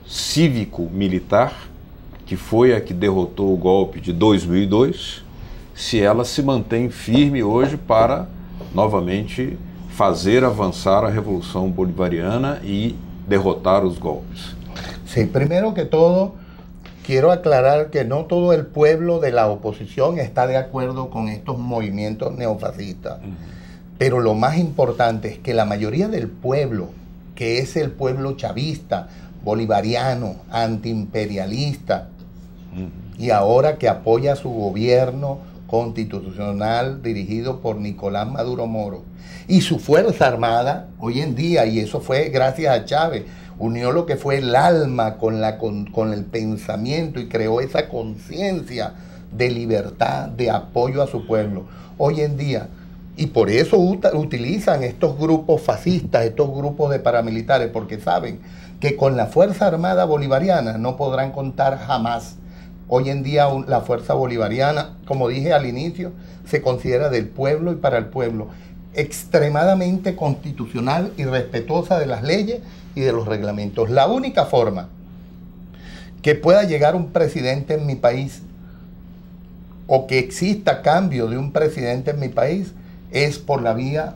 S1: cívico-militar, que foi a que derrotou o golpe de 2002, se ela se mantém firme hoje para novamente fazer avançar a Revolução Bolivariana e derrotar os golpes.
S2: Sí, primero que todo, quiero aclarar que no todo el pueblo de la oposición está de acuerdo con estos movimientos neofascistas. Pero lo más importante es que la mayoría del pueblo, que es el pueblo chavista, bolivariano, antiimperialista, y ahora que apoya su gobierno constitucional dirigido por Nicolás Maduro Moro, y su Fuerza Armada, hoy en día, y eso fue gracias a Chávez, unió lo que fue el alma con el pensamiento y creó esa conciencia de libertad, de apoyo a su pueblo. Hoy en día, y por eso utilizan estos grupos fascistas, estos grupos de paramilitares, porque saben que con la Fuerza Armada Bolivariana no podrán contar jamás. Hoy en día la Fuerza Bolivariana, como dije al inicio, se considera del pueblo y para el pueblo, extremadamente constitucional y respetuosa de las leyes y de los reglamentos. La única forma que pueda llegar un presidente en mi país o que exista cambio de un presidente en mi país es por la vía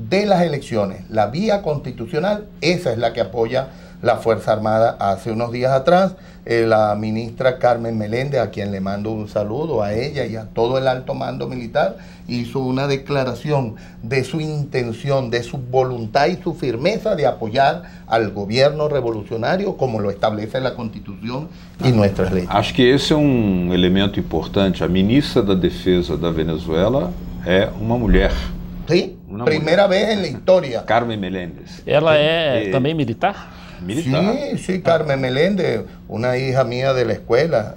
S2: de las elecciones. La vía constitucional, esa es la que apoya la Fuerza Armada. Hace unos días atrás, la ministra Carmen Meléndez, a quien le mando un saludo, a ella y a todo el alto mando militar, hizo una declaración de su intención, de su voluntad y su firmeza de apoyar al gobierno revolucionario como lo establece la Constitución y nuestras leyes.
S1: Acho que esse é um elemento importante. A ministra da Defesa da Venezuela é uma mulher.
S2: Sí, primera vez en la historia.
S1: Carmen Meléndez.
S3: Ela é também militar?
S2: Sí, sí, Carmen Meléndez, una hija mía de la escuela.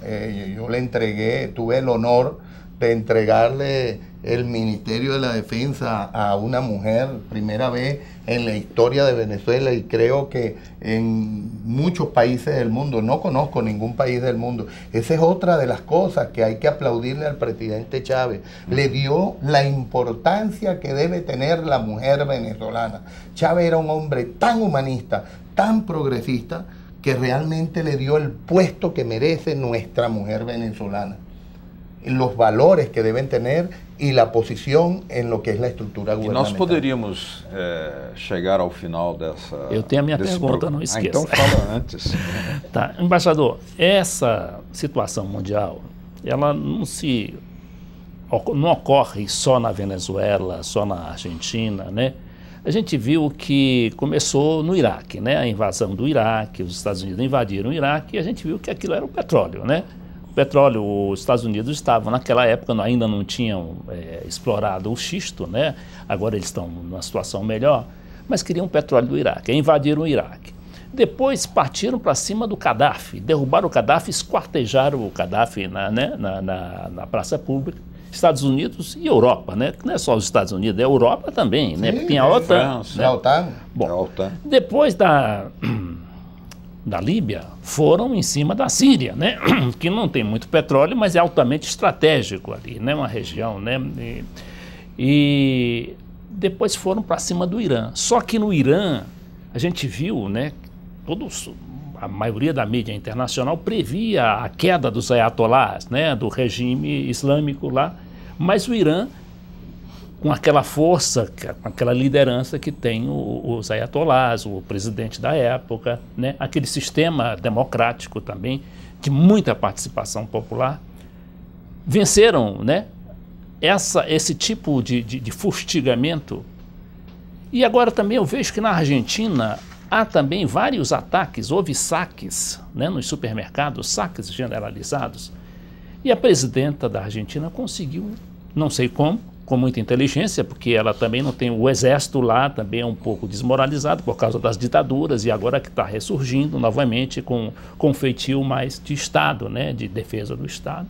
S2: Yo le entregué, tuve el honor de entregarle el Ministerio de la Defensa a una mujer, primera vez en la historia de Venezuela, y creo que en muchos países del mundo, no conozco ningún país del mundo. Esa es otra de las cosas que hay que aplaudirle al presidente Chávez. Le dio la importancia que debe tener la mujer venezolana. Chávez era un hombre tan humanista, tan progresista, que realmente le dio el puesto que merece nuestra mujer venezolana, los valores que deben tener y la posición en lo que es la estructura gubernamental.
S1: E nós poderíamos chegar ao final dessa...
S3: Eu tenho a minha pergunta, não esqueça.
S1: Então fala antes.
S3: Tá, embaixador, essa situação mundial, ela não ocorre só na Venezuela, só na Argentina, né? A gente viu que começou no Iraque, né? A invasão do Iraque, os Estados Unidos invadiram o Iraque e a gente viu que aquilo era o petróleo, né? Petróleo, os Estados Unidos estavam, naquela época ainda não tinham explorado o xisto, né? Agora eles estão numa situação melhor, mas queriam petróleo do Iraque, invadiram o Iraque. Depois partiram para cima do Gaddafi, derrubaram o Gaddafi, esquartejaram o Gaddafi na praça pública. Estados Unidos e Europa, né? Não é só os Estados Unidos, é a Europa também, né? Porque tem a OTAN.
S2: Né? A OTAN.
S3: Bom,
S1: a OTAN.
S3: Depois da Líbia, foram em cima da Síria, né? Que não tem muito petróleo, mas é altamente estratégico ali, né? Uma região, né? E depois foram para cima do Irã. Só que no Irã, a gente viu, né? A maioria da mídia internacional previa a queda dos ayatolás, né? Do regime islâmico lá, mas o Irã, com aquela força, com aquela liderança que tem os ayatolás, o presidente da época, né? Aquele sistema democrático também, de muita participação popular, venceram, né? Esse tipo de fustigamento. E agora também eu vejo que na Argentina há também vários ataques, houve saques, né? Nos supermercados, saques generalizados. E a presidenta da Argentina conseguiu, não sei como, com muita inteligência, porque ela também não tem o exército lá, também é um pouco desmoralizado por causa das ditaduras, e agora que está ressurgindo novamente com um feitio mais de Estado, né, de defesa do Estado.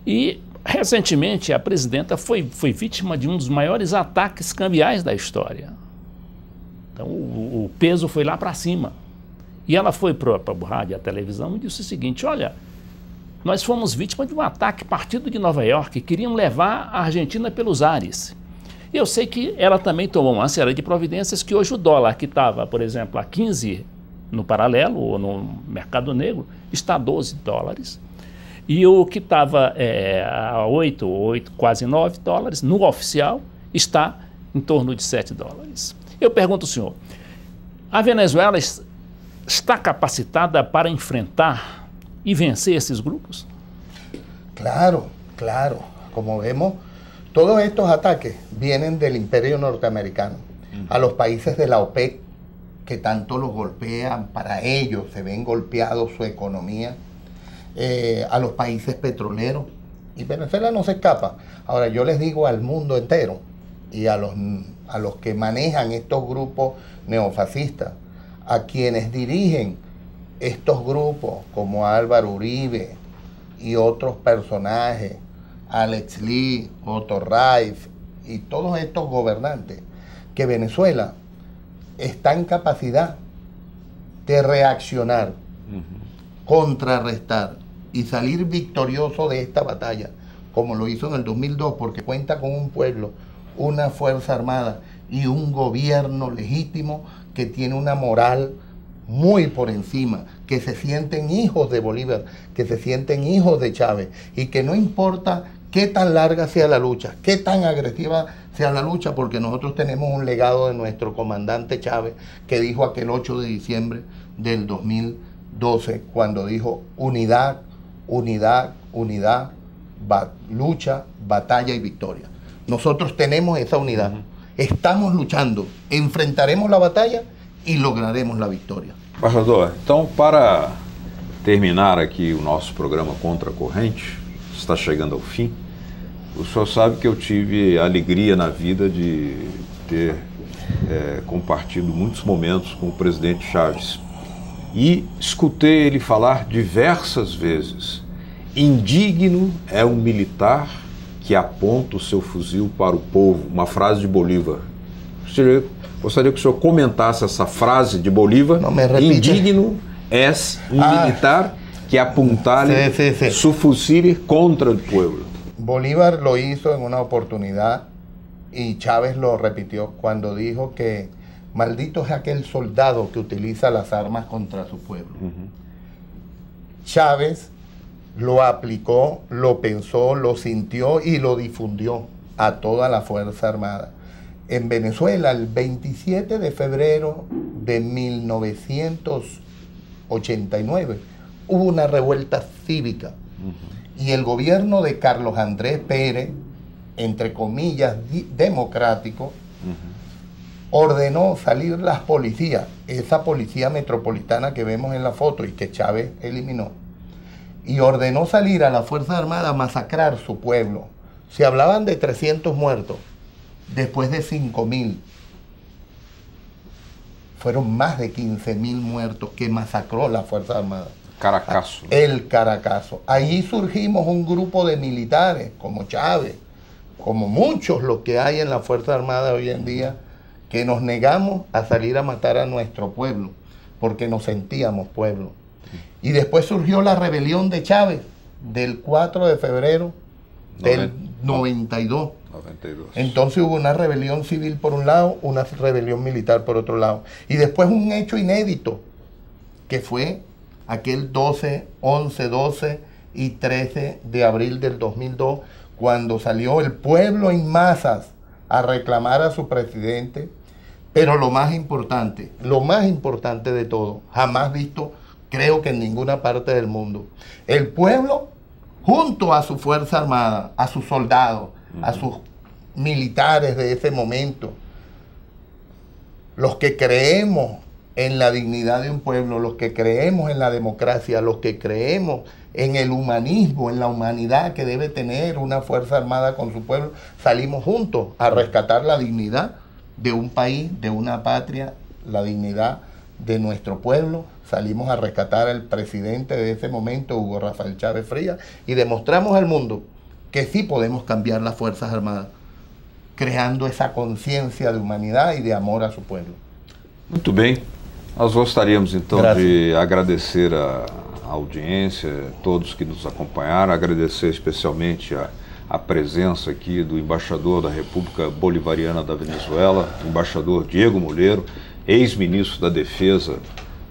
S3: E recentemente a presidenta foi vítima de um dos maiores ataques cambiais da história. Então o peso foi lá para cima. E ela foi para o rádio e a televisão e disse o seguinte: olha, nós fomos vítima de um ataque partido de Nova York, queriam levar a Argentina pelos ares. E eu sei que ela também tomou uma série de providências que hoje o dólar, que estava, por exemplo, a 15 no paralelo ou no mercado negro, está a 12 dólares. E o que estava a 8, quase 9 dólares, no oficial, está em torno de 7 dólares. Eu pergunto ao senhor, a Venezuela está capacitada para enfrentar y vencer esos grupos?
S2: Claro, claro. Como vemos, todos estos ataques vienen del imperio norteamericano a los países de la OPEC, que tanto los golpean, para ellos se ven golpeados su economía, a los países petroleros, y Venezuela no se escapa. Ahora yo les digo al mundo entero y a los que manejan estos grupos neofascistas, a quienes dirigen estos grupos como Álvaro Uribe y otros personajes, Alex Lee, Otto Reif y todos estos gobernantes, que Venezuela está en capacidad de reaccionar, contrarrestar y salir victorioso de esta batalla, como lo hizo en el 2002, porque cuenta con un pueblo, una fuerza armada y un gobierno legítimo que tiene una moral muy por encima, que se sienten hijos de Bolívar, que se sienten hijos de Chávez, y que no importa qué tan larga sea la lucha, qué tan agresiva sea la lucha, porque nosotros tenemos un legado de nuestro comandante Chávez, que dijo aquel 8 de diciembre del 2012, cuando dijo: unidad, unidad, unidad, lucha, batalla y victoria. Nosotros tenemos esa unidad, estamos luchando, enfrentaremos la batalla e lograremos a vitória.
S1: Embaixador, então, para terminar aqui o nosso programa Contra a Corrente, está chegando ao fim, o senhor sabe que eu tive a alegria na vida de ter compartido muitos momentos com o presidente Chávez e escutei ele falar diversas vezes Indigno é um militar que aponta o seu fuzil para o povo. Uma frase de Bolívar. Gostaria que o senhor comentasse essa frase de Bolívar. Indigno es un militar que apuntale su fusil contra el pueblo.
S2: Bolívar lo hizo en una oportunidad y Chávez lo repitió cuando dijo que maldito es aquel soldado que utiliza las armas contra su pueblo. Chávez lo aplicó, lo pensó, lo sintió y lo difundió a toda la Fuerza Armada. En Venezuela, el 27 de febrero de 1989, hubo una revuelta cívica y el gobierno de Carlos Andrés Pérez, entre comillas, democrático, ordenó salir las policías, esa policía metropolitana que vemos en la foto y que Chávez eliminó, y ordenó salir a la Fuerza Armada a masacrar su pueblo. Se hablaban de 300 muertos, después de 5.000. Fueron más de 15.000 muertos que masacró la Fuerza Armada.
S1: Caracazo.
S2: El Caracazo. Allí surgimos un grupo de militares, como Chávez, como muchos los que hay en la Fuerza Armada hoy en día, que nos negamos a salir a matar a nuestro pueblo, porque nos sentíamos pueblo. Y después surgió la rebelión de Chávez, del 4 de febrero del 92. Entonces hubo una rebelión civil por un lado, una rebelión militar por otro lado. Y después un hecho inédito, que fue aquel 11, 12 y 13 de abril del 2002, cuando salió el pueblo en masas a reclamar a su presidente. Pero lo más importante de todo, jamás visto, creo que en ninguna parte del mundo, el pueblo junto a su Fuerza Armada, a sus soldados, a sus militares de ese momento, los que creemos en la dignidad de un pueblo, los que creemos en la democracia, los que creemos en el humanismo, en la humanidad que debe tener una Fuerza Armada con su pueblo, salimos juntos a rescatar la dignidad de un país, de una patria, la dignidad de nuestro pueblo. Salimos a rescatar al presidente de ese momento, Hugo Rafael Chávez Frías, y demostramos al mundo que sí podemos cambiar las Fuerzas Armadas, creando essa consciência de humanidade e de amor a seu povo.
S1: Muito bem. Nós gostaríamos então de agradecer a audiência, todos que nos acompanharam, agradecer especialmente a presença aqui do embaixador da República Bolivariana da Venezuela, embaixador Diego Mulero, ex-ministro da Defesa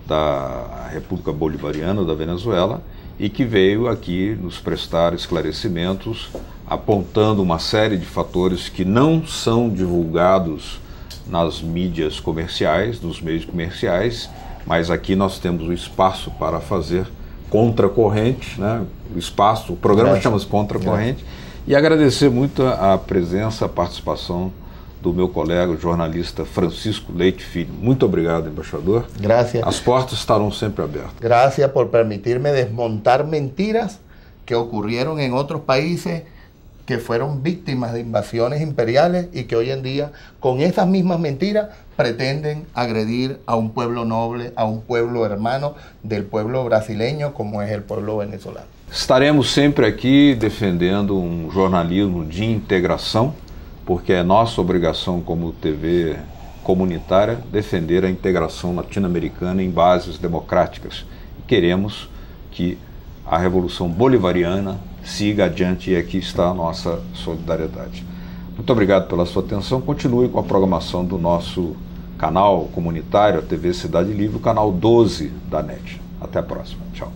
S1: da República Bolivariana da Venezuela, e que veio aqui nos prestar esclarecimentos, apontando uma série de fatores que não são divulgados nas mídias comerciais, nos meios comerciais, mas aqui nós temos o espaço para fazer contracorrente, né? O programa chama-se Contracorrente, e agradecer muito a presença, a participação do meu colega, o jornalista Francisco Leite Filho. Muito obrigado, embaixador.
S2: Gracias.
S1: As portas estarão sempre abertas.
S2: Gracias por permitirme desmontar mentiras que ocurrieron en otros países que fueron víctimas de invasiones imperiales y que hoy en día, con esas mismas mentiras, pretenden agredir a un pueblo noble, a un pueblo hermano del pueblo brasileño, como es el pueblo venezolano.
S1: Estaremos sempre aqui defendendo um jornalismo de integração, porque é nossa obrigação como TV comunitária defender a integração latino-americana em bases democráticas. E queremos que a Revolução Bolivariana siga adiante, e aqui está a nossa solidariedade. Muito obrigado pela sua atenção. Continue com a programação do nosso canal comunitário, a TV Cidade Livre, o canal 12 da NET. Até a próxima. Tchau.